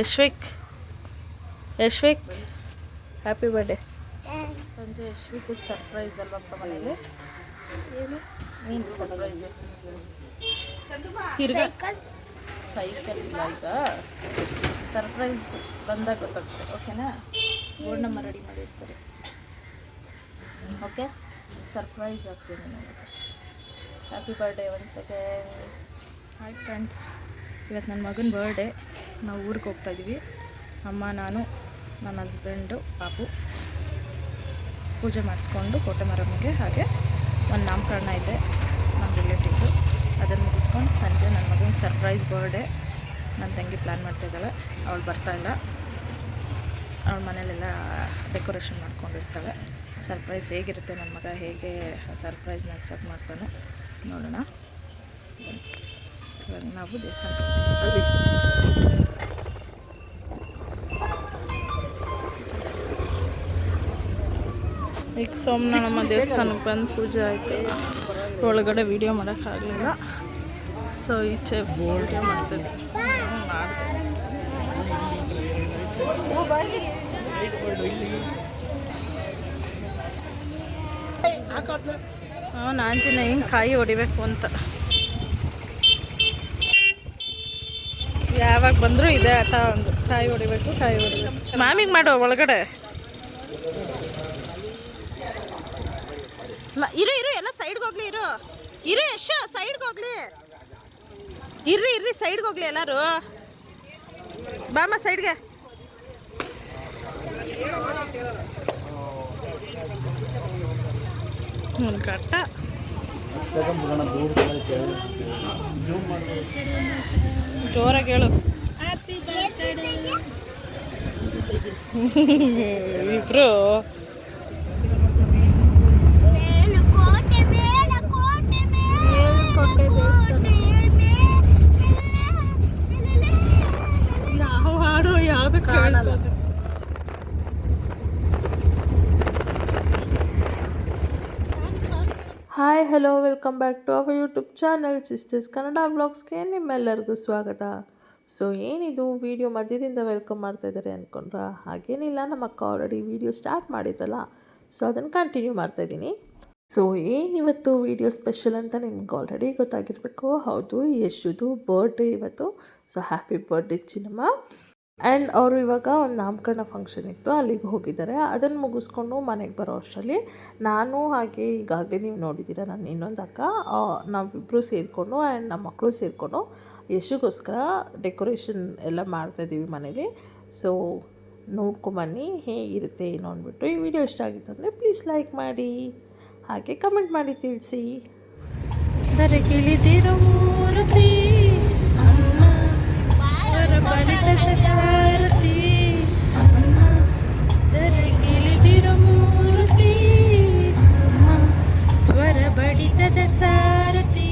ಯಶ್ವಿಕ್ happy birthday. ಸಂಜೆ ಯಶ್ವಿಕ್ surprise ಅಲ್ವಪ್ಪ ಮನೇಲಿ. ಏನು ಸರ್ಪ್ರೈಸ್? ಸೈಕಲ್ ಇಲ್ಲ, ಈಗ ಸರ್ಪ್ರೈಸ್ ಬಂದಾಗ ಗೊತ್ತಾಗ್ತದೆ. ಓಕೆನಾ? ಬೋರ್ಡ್ ನಮ್ಮ ರೆಡಿ ಮಾಡಿರ್ತಾರೆ. ಓಕೆ, ಸರ್ಪ್ರೈಸ್ ಆಗ್ತೀನಿ ನನಗೆ. Happy birthday once again. Hi friends, ಇವತ್ತು ನನ್ನ ಮಗನ ಬರ್ಡೇ. ನಾವು ಊರಿಗೆ ಹೋಗ್ತಾಯಿದ್ದೀವಿ. ಅಮ್ಮ, ನಾನು, ನನ್ನ ಹಸ್ಬೆಂಡು, ಪಾಪು ಪೂಜೆ ಮಾಡಿಸ್ಕೊಂಡು ಕೋಟೆ ಮಾರಮ್ಮಗೆ. ಹಾಗೆ ಒಂದು ನಾಮಕರಣ ಇದೆ ನಮ್ಮ ರಿಲೇಟಿವ್ದು. ಅದನ್ನು ಮುಗಿಸ್ಕೊಂಡು ಸಂಜೆ ನನ್ನ ಮಗನ ಸರ್ಪ್ರೈಸ್ ಬರ್ಡೇ ನನ್ನ ತಂಗಿ ಪ್ಲ್ಯಾನ್ ಮಾಡ್ತಾಯಿದ್ದಾಳೆ. ಅವಳು ಬರ್ತಾಯಿಲ್ಲ, ಅವಳ ಮನೇಲೆಲ್ಲ ಡೆಕೋರೇಷನ್ ಮಾಡ್ಕೊಂಡಿರ್ತಾಳೆ. ಸರ್ಪ್ರೈಸ್ ಹೇಗಿರುತ್ತೆ, ನನ್ನ ಮಗ ಹೇಗೆ ಸರ್ಪ್ರೈಸ್ನ ಅಕ್ಸೆಪ್ಟ್ ಮಾಡ್ತಾನೆ ನೋಡೋಣ. ಇವಾಗ ನಾವು ದೇವಸ್ಥಾನಕ್ಕೆ ಈಗ ಸೋಮನಾಳಮ್ಮ ದೇವಸ್ಥಾನಕ್ಕೆ ಬಂದು ಪೂಜೆ ಆಯಿತು. ಒಳಗಡೆ ವೀಡಿಯೋ ಮಾಡೋಕ್ಕಾಗಲಿಲ್ಲ, ಸೊ ಈಚೆ ವೀಡಿಯೋ ಮಾಡ್ತಿದ್ದೆ. ನಾನು ಅಂತೀನಿ ಹಿಂಗೆ ಕಾಯಿ ಹೊಡಿಬೇಕು ಅಂತ. ಯಾವಾಗ ಬಂದರೂ ಇದೆ ಆಟ. ಒಂದು ಕಾಯಿ ಹೊಡಿಬೇಕು. ಮ್ಯಾಮಿಗೆ ಮಾಡೋ ಒಳಗಡೆ ಇರು ಎಲ್ಲ ಸೈಡ್ಗೆ ಹೋಗ್ಲಿ. ಇರು ಎಷ್ಟು ಸೈಡ್ಗೆ ಹೋಗ್ಲಿ. ಇರ್ರಿ ಸೈಡ್ಗೆ ಹೋಗ್ಲಿ ಎಲ್ಲರೂ. ಬಾಮ ಸೈಡ್ಗೆ. ಒಂದು ಕಟ್ಟ ಜೋರಾಗಿ ಹೇಳು. ಇಬ್ರು ಯಾವ ಹಾಡು ಯಾವುದು ಕಾಣಲ್ಲ. Hi hello, welcome back to our YouTube channel sisters Kannada ವ್ಲಾಗ್ಸ್ಗೆ ನಿಮ್ಮೆಲ್ಲರಿಗೂ ಸ್ವಾಗತ. ಸೊ ಏನಿದು ವಿಡಿಯೋ ಮಧ್ಯದಿಂದ ವೆಲ್ಕಮ್ ಮಾಡ್ತಾಯಿದ್ದಾರೆ ಅಂದ್ಕೊಂಡ್ರ? ಹಾಗೇನಿಲ್ಲ, ನಮ್ಮ ಅಕ್ಕ ಆಲ್ರೆಡಿ ವಿಡಿಯೋ ಸ್ಟಾರ್ಟ್ ಮಾಡಿದ್ರಲ್ಲ, ಸೊ ಅದನ್ನು ಕಂಟಿನ್ಯೂ ಮಾಡ್ತಾಯಿದ್ದೀನಿ. ಸೊ ಏನಿವತ್ತು ವಿಡಿಯೋ ಸ್ಪೆಷಲ್ ಅಂತ ನಿಮ್ಗೆ ಆಲ್ರೆಡಿ ಗೊತ್ತಾಗಿರಬೇಕು. ಹೌದು, ಯಶುದು ಬರ್ಡೇ ಇವತ್ತು. So happy birthday Chinnamma. And ಅವರು ಇವಾಗ ಒಂದು ನಾಮಕರಣ ಫಂಕ್ಷನ್ ಇತ್ತು, ಅಲ್ಲಿಗೆ ಹೋಗಿದ್ದಾರೆ. ಅದನ್ನು ಮುಗಿಸ್ಕೊಂಡು ಮನೆಗೆ ಬರೋ ಅಷ್ಟರಲ್ಲಿ ನಾನು ಹಾಗೆ ಈಗಾಗಲೇ ನೀವು ನೋಡಿದ್ದೀರ ನನ್ನ ಇನ್ನೊಂದು ಅಕ್ಕ, ನಾವಿಬ್ಬರು ಸೇರಿಕೊಂಡು ಆ್ಯಂಡ್ ನಮ್ಮ ಮಕ್ಕಳು ಸೇರಿಕೊಂಡು ಯಶುಗೋಸ್ಕರ ಡೆಕೋರೇಷನ್ ಎಲ್ಲ ಮಾಡ್ತಾಯಿದ್ದೀವಿ ಮನೇಲಿ. ಸೊ ನೋಡ್ಕೊಂಬನ್ನಿ ಹೇಗಿರುತ್ತೆ ಏನು ಅಂದ್ಬಿಟ್ಟು. ಈ ವಿಡಿಯೋ ಇಷ್ಟ ಆಗಿತ್ತು ಅಂದರೆ ಪ್ಲೀಸ್ ಲೈಕ್ ಮಾಡಿ, ಹಾಗೆ ಕಮೆಂಟ್ ಮಾಡಿ ತಿಳಿಸಿ. ದರಗಿಳಿದಿರೋ ಮೂರ್ತಿ ಸ್ವರ ಬಡಿತದ ಸಾರಥಿ, ದರಗಿಳಿದಿರೋ ಮೂರ್ತಿ ಸ್ವರ ಬಡಿತದ ಸಾರಥಿ.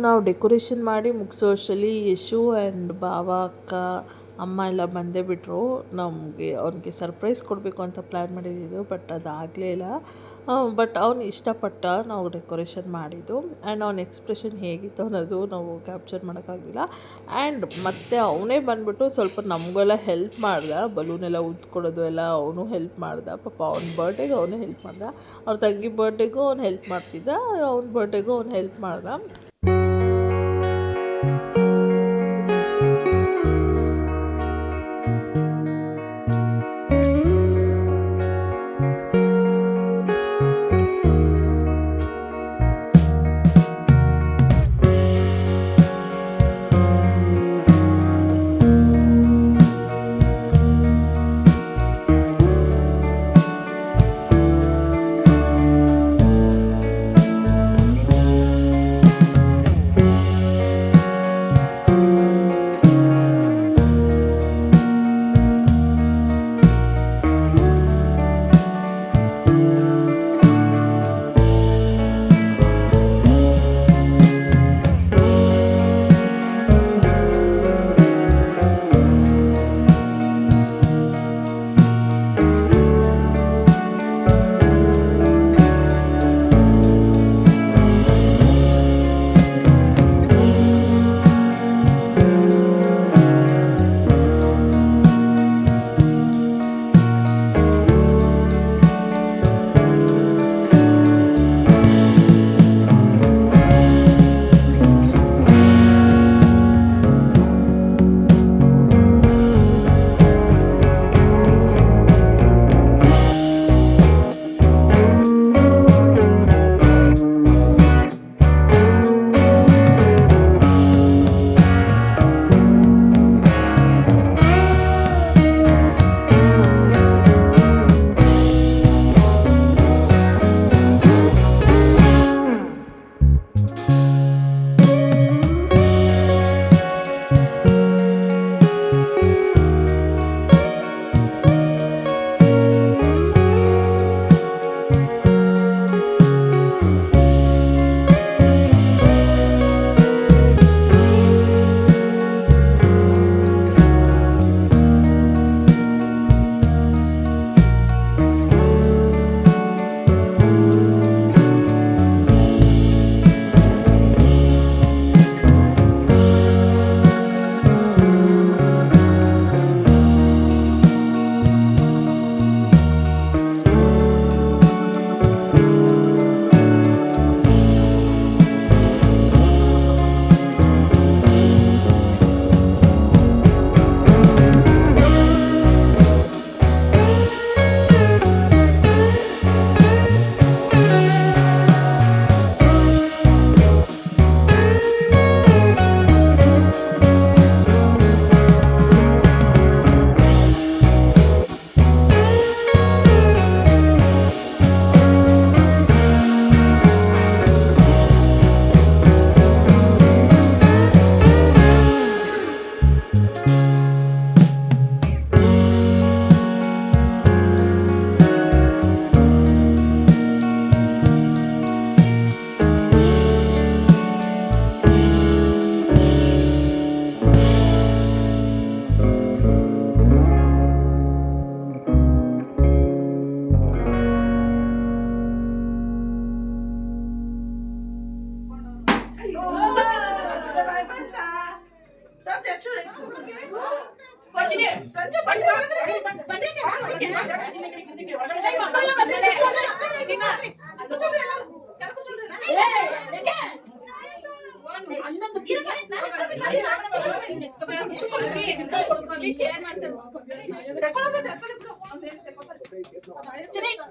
ನಾವು ಡೆಕೋರೇಷನ್ ಮಾಡಿ ಮುಗಿಸೋ ಅಷ್ಟರಲ್ಲಿ ಯಶು ಆ್ಯಂಡ್ ಭಾವ ಅಕ್ಕ ಅಮ್ಮ ಎಲ್ಲ ಬಂದೇ ಬಿಟ್ಟರು. ನಮಗೆ ಅವ್ನಿಗೆ ಸರ್ಪ್ರೈಸ್ ಕೊಡಬೇಕು ಅಂತ ಪ್ಲ್ಯಾನ್ ಮಾಡಿದ್ದು, ಬಟ್ ಅದಾಗಲೇ ಇಲ್ಲ. ಬಟ್ ಅವ್ನು ಇಷ್ಟಪಟ್ಟ ನಾವು ಡೆಕೋರೇಷನ್ ಮಾಡಿದ್ದು. ಆ್ಯಂಡ್ ಅವ್ನ ಎಕ್ಸ್ಪ್ರೆಷನ್ ಹೇಗಿತ್ತು ಅನ್ನೋದು ನಾವು ಕ್ಯಾಪ್ಚರ್ ಮಾಡೋಕ್ಕಾಗಲಿಲ್ಲ. ಆ್ಯಂಡ್ ಮತ್ತೆ ಅವನೇ ಬಂದ್ಬಿಟ್ಟು ಸ್ವಲ್ಪ ನಮಗೆಲ್ಲ ಹೆಲ್ಪ್ ಮಾಡ್ದ, ಬಲೂನೆಲ್ಲ ಉದ್ಕೊಡೋದು ಎಲ್ಲ ಅವನು ಹೆಲ್ಪ್ ಮಾಡ್ದ. ಪಾಪ ಅವ್ನ ಬರ್ಡೇಗೆ ಅವನು ಹೆಲ್ಪ್ ಮಾಡ್ದ, ಅವ್ರ ತಂಗಿ ಬರ್ಡೇಗೂ ಅವ್ನು ಹೆಲ್ಪ್ ಮಾಡ್ತಿದ್ದ, ಅವ್ನ ಬರ್ಡೇಗೂ ಅವ್ನು ಹೆಲ್ಪ್ ಮಾಡ್ದ.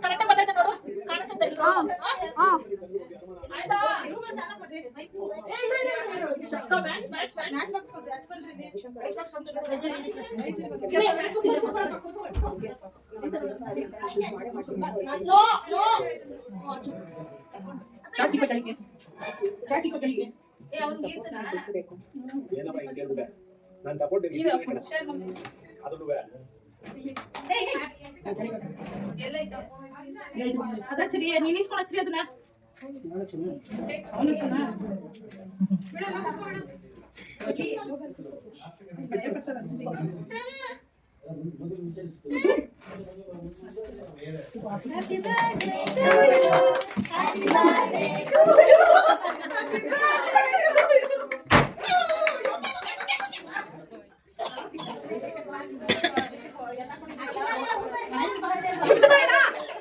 ಕರೆಕ್ಟ್ ಬರ್ತೈತೆ ನೋಡು, ಕಾಣಿಸುತ್ತೆ ಅದಚ್ಚರಿ ನೀನ್ ಇಸ್ಕೊಳಚ್ರಿ ಅದನ್ನ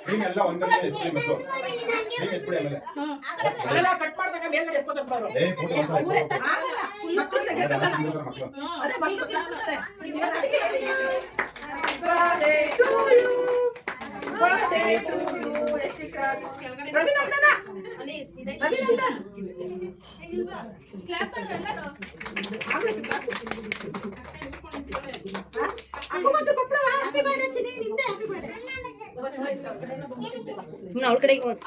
ನೀವೆಲ್ಲ ಒಂದನೇ ಎತ್ಕೊಳ್ಳಿ ಮತ್ತು ನೀವು ಎತ್ಕೊಳ್ಳಿ ಆಮೇಲೆ ಅಲ್ಲ ಕಟ್ ಮಾಡ್ದಾಗ ಮೇಲ್ಗಡೆ ಎತ್ಕೊತಾರೆ ಬಾರೋ ಏ ಫೋಟೋ ಮಕ್ಕಳು ತೆಗೆದುಕೊಳ್ಳ ಮಕ್ಕಳು ಅದೇ ಮಕ್ಕಳು ತಿನ್ನುತ್ತಾರೆ birthday to you birthday to you Ravinandana Ravinandan clap ಮಾಡ್ರಿ ಎಲ್ಲರೂ ಅಪ್ಪ ಬಂದು ಕೊಪ್ಪಳ ಹ್ಯಾಪಿ ಬರ್ತ್ಡೇ ಚಿನಿ ನಿಂದೆ ಹ್ಯಾಪಿ ಬರ್ತ್ಡೇ ಸುಮ್ಮನೆ ಅವ್ರ ಕಡೆ ಕಟ್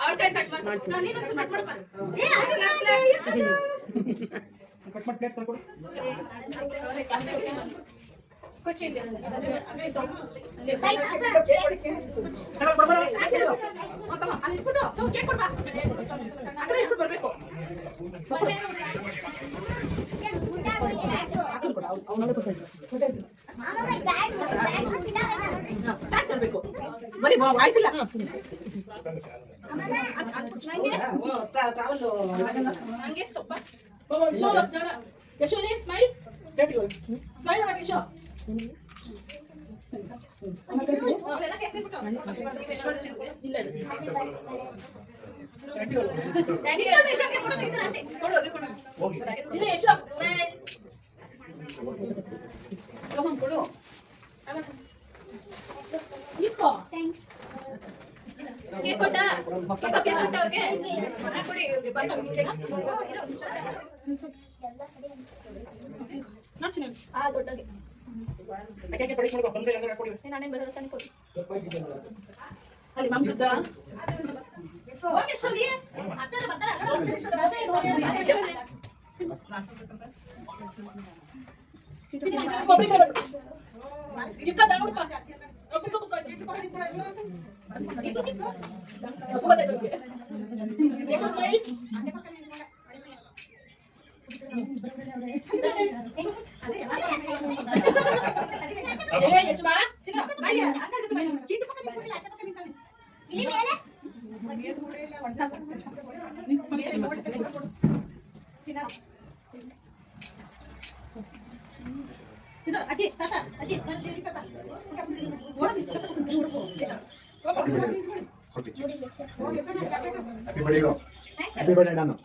ಮಾಡ್ತೀನಿ ಏ ಕಟ್ ಮಾಡಿ ಪ್ಲೇಟ್ ಕೊಡು ಬರ್ಬೇಕು ಬರೀ ವಾಯ್ಸಿಲ್ಲ ಟ್ರಾವೆಲ್ ಹಂಗೆ ಸ್ವಲ್ಪ ಯಶೋನಿ ಸ್ಮೈಲ್ ಸ್ಮೈಲ್ ಮಾಡಿ ಯಶೋ ಇಲ್ಲ ಇಲ್ಲ ಯಶೋ ಸ್ಮೈಲ್ ಕೊಡು ಇಸ್ಕೋ ಕೇಕ್ ಕೊಟ್ಟಾ ಕೇಕ್ ಕೊಟ್ಟಾ ಓಕೆ ಕೊಡಿ ದೊಡ್ಡಗೆ ನಾನೇ ಬರೋದು ತಾನೆ ಕೊಡಿ ಅಲ್ಲಿ ಮಮ್ಮಿದ್ದ ಓಕೆ ಸೋನಿ ಅತ್ತದ ಅಜ್ಜಿ ತಾತ ಅಜ್ಜಿ ಬರ್ತೀರಿ ತಾತ ಹ್ಯಾಪಿ ಬರ್ಡೇ ಹ್ಯಾಪಿ ಬರ್ಡೇ ನಾನು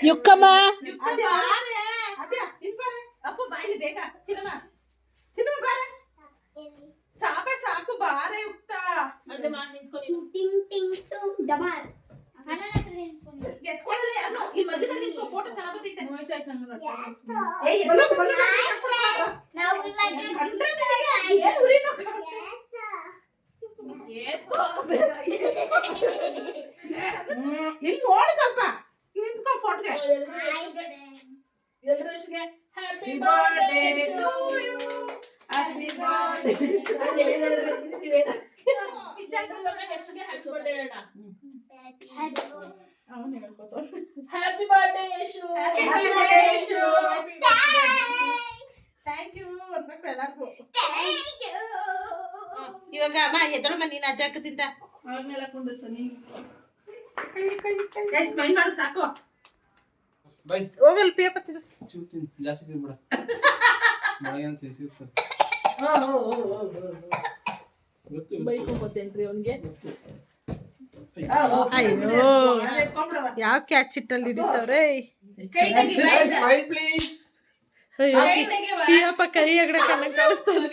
ಯುಕ್ಕಮ್ಮ ಅಪ್ಪ ಬಾಯಿಲಿ ಬೇಗ ಚಿನ್ನಮ್ಮ ಚಿನ್ನಮ್ಮ ಬಾರೆ ಚಾಪೆ ಸಾಕು ಬಾರೆ ಯುಕ್ತ ಎತ್ಕೊಳ್ಳದೆ ಯಾರು ಈ ಮಧ್ಯದಲ್ಲಿ ನಿಂತ್ಕೋ ಫೋಟೋ ಚೆನ್ನಾಗಿ ಬರ್ತೈತೆ ಏ ಇಲ್ಲಿ ನೋಡಿ ಸ್ವಲ್ಪ ನಿಂತ್ಕೋ ಫೋಟೋಗೆ happy birthday to you happy birthday happy birthday Yashu. Thank you ಅನ್ಬೇಕು ಎಲ್ಲರಿಗೂ. ಇವಾಗ ಅಮ್ಮ ಎದ್ದಳಮ್ಮ ನೀನು ಅಜ್ಜ ಹಾಕತಿಂತ ಸ್ಮೈಲ್ ಮಾಡು ಸಾಕು. ಬೈ ಹೋಗಲ್ ಪೇಪರ್ ತಿನ್ಸ್. ಚೂತಿನ್ ಜಾಸ್ತಿ ತಿನ್ಬಿಡ ಮಳೆ ಅಂತ ಸಿಗ್ತದೆ ಗೊತ್ತು ಬೈಕ್ ಹೋಗ್ತೇನ್ರಿ ಅವ್ನಿಗೆ. ಅಯ್ಯೋ ಯಾವ ಕ್ಯಾಚ್ ಇಟ್ಟಲ್ಲಿ ಹಿಡಿತವ್ರೆ. ಸ್ಮೈಲ್ ಪ್ಲೀಸ್ ಪಿಯಪ್ಪ ಕೈ ಅಗಡೆ ಕಳಿಸ್ತದೆ.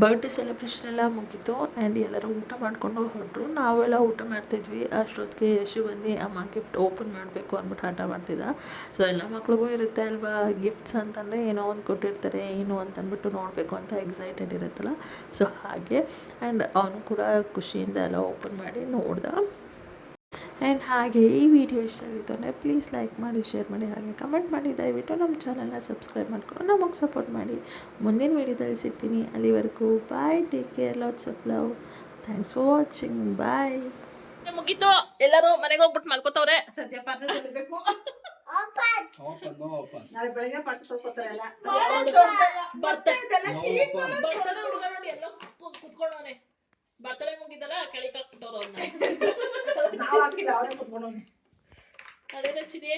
ಬರ್ಡೇ ಸೆಲೆಬ್ರೇಷನ್ ಎಲ್ಲ ಮುಗೀತು ಆ್ಯಂಡ್ ಎಲ್ಲರೂ ಊಟ ಮಾಡಿಕೊಂಡು ಹೊರಟರು. ನಾವೆಲ್ಲ ಊಟ ಮಾಡ್ತಿದ್ವಿ. ಅಷ್ಟೊತ್ತಿಗೆ ಯಶು ಬಂದು ಅಮ್ಮ ಗಿಫ್ಟ್ ಓಪನ್ ಮಾಡಬೇಕು ಅಂದ್ಬಿಟ್ಟು ಆಟ ಮಾಡ್ತಿದ್ದ. ಸೊ ಎಲ್ಲ ಮಕ್ಳಿಗೂ ಇರುತ್ತೆ ಅಲ್ವಾ, ಗಿಫ್ಟ್ಸ್ ಅಂತಂದರೆ ಏನೋ ಒಂದು ಕೊಟ್ಟಿರ್ತಾರೆ ಏನು ಅಂತಂದ್ಬಿಟ್ಟು ನೋಡಬೇಕು ಅಂತ ಎಕ್ಸೈಟೆಡ್ ಇರುತ್ತಲ್ಲ. ಸೊ ಹಾಗೆ ಆ್ಯಂಡ್ ಅವನು ಕೂಡ ಖುಷಿಯಿಂದ ಎಲ್ಲ ಓಪನ್ ಮಾಡಿ ನೋಡ್ದ. ಆ್ಯಂಡ್ ಹಾಗೆ ಈ ವಿಡಿಯೋ ಇಷ್ಟ ಆಗಿತ್ತು ಅಂದರೆ ಪ್ಲೀಸ್ ಲೈಕ್ ಮಾಡಿ, ಶೇರ್ ಮಾಡಿ, ಹಾಗೆ ಕಮೆಂಟ್ ಮಾಡಿ. ದಯವಿಟ್ಟು ನಮ್ಮ ಚಾನಲ್ನ ಸಬ್ಸ್ಕ್ರೈಬ್ ಮಾಡ್ಕೊಂಡು ನಮಗೆ ಸಪೋರ್ಟ್ ಮಾಡಿ. ಮುಂದಿನ ವೀಡಿಯೋದಲ್ಲಿ ಸಿಗ್ತೀನಿ. ಅಲ್ಲಿವರೆಗೂ bye, take care, lots of love, thanks for watching, bye. ಮುಗೀತು, ಎಲ್ಲರೂ ಮನೆಗೆ ಹೋಗ್ಬಿಟ್ಟು ಮಲ್ಕೋತವ್ರೆ. ಸದ್ಯ ಪಾತ್ರ ತೊಳಿಬೇಕು. ಓಪನ್ ನಾಳೆ ಬೆಳಗ್ಗೆ ಪಾತ್ರ ತೊಳ್ಕೊತಾರೆ ಎಲ್ಲ. ಬರ್ತಡೆ ಹುಡುಗ ನೋಡಿ ಎಲ್ಲ ಕುತ್ಕೊಂಡವನೆ. ಬರ್ತಡೆ ಮುಗಿದಲ್ಲ ಕೆಳಗೆ ಹಾಕ್ಬಿಟ್ಟವ್ರು ಅವ್ರನ್ನ. ನಾವು ಹಾಕಿಲ್ಲ ಅವರೇ ಕುತ್ಕೊಂಡು ಅದೇನಚ್ಚಿದೆ